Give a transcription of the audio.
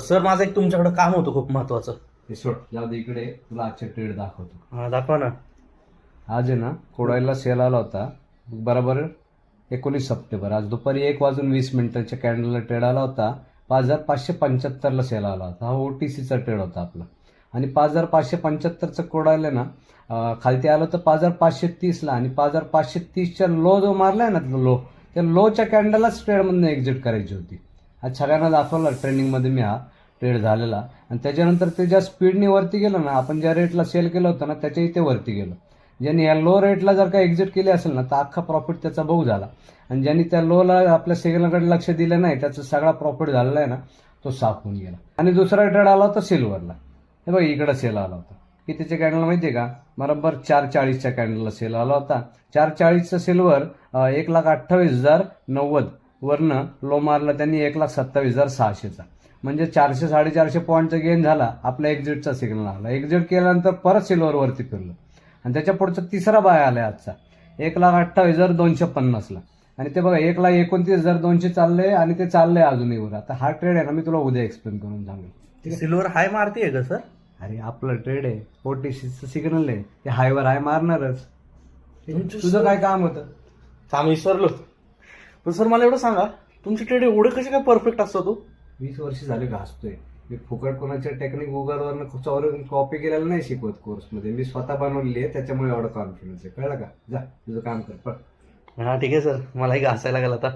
Sir माझं एक तुमच्याकडे काम होतं खूप महत्वाचं. हे सोड, जाऊ दे इकडे, तुला आजचे ट्रेड दाखवतो. हा दाखवा ना. आज आहे ना कोडाईला सेल आला होता बरोबर 19 सप्टेंबर. आज दुपारी 1:20 कॅन्डलला ट्रेड आला होता. 5,575ला सेल आला होता. हा OTCचा ट्रेड होता आपला. आणि 5,575चं कोडाईल आहे ना खालती आलं होतं 5,530ला. आणि 5,530च्या लो जो मारलाय ना लो, त्या लोच्या कॅन्डललाच ट्रेडमधून एक्झिट करायची होती. आज सगळ्यांना दाखवला ट्रेंडिंगमध्ये मी हा ट्रेड झालेला. आणि त्याच्यानंतर ते ज्या स्पीडने वरती गेलं ना, आपण ज्या रेटला सेल केलं होतं ना त्याच्या इथे वरती गेलं. ज्यांनी या लो रेटला जर का एक्झिट केली असेल ना तर अख्खा प्रॉफिट त्याचा बहु झाला. आणि ज्यांनी त्या लोला आपल्या सिग्नलकडे लक्ष दिलं नाही त्याचा सगळा प्रॉफिट झालेला आहे ना तो साफ होऊन गेला. आणि दुसरा ट्रेड आला होता सिल्वरला. हे बघ इकडं सेल आला होता. कितीच्या कॅन्डल माहिती आहे का? बरोबर 440च्या कॅन्डलला सेल आला होता. 440चं सिल्वर 1,28,090 वरनं लो मारला त्यांनी 1,27,600चा. म्हणजे 400-450 पॉईंटचा गेन झाला. आपल्या एक्झिटचा सिग्नल आला. एक्झिट केल्यानंतर परत सिल्वरवरती फिरलं. आणि त्याच्या पुढचा तिसरा बाय आलाय आजचा 1,28,250ला. आणि ते बघा 1,29,200 चाललंय आणि ते चाललंय अजूनही वर. आता हा ट्रेड आहे ना मी तुला उद्या एक्सप्लेन करून सांगेल. सिल्वर हाय मारतीये का सर? अरे आपलं ट्रेड आहे, OTCचं सिग्नल आहे, ते हायवर हाय मारणारच. तुझं काय काम होतं? काम विसरलो. पण सर मला एवढं सांगा, तुमचे ट्रेड एवढे कसे काय परफेक्ट असतो तो? 20 वर्ष झाले घासतोय मी. फुकट कोणाच्या टेक्निक गुगलवरनं चौरून कॉपी केलेलं नाही शिकवत कोर्समध्ये. मी स्वतः बनवलेली आहे, त्याच्यामुळे एवढं कॉन्फिडन्स आहे. कळलं का? जा तुझं काम कर पण. हा ठीक आहे सर, मलाही घासायला लागेल आता.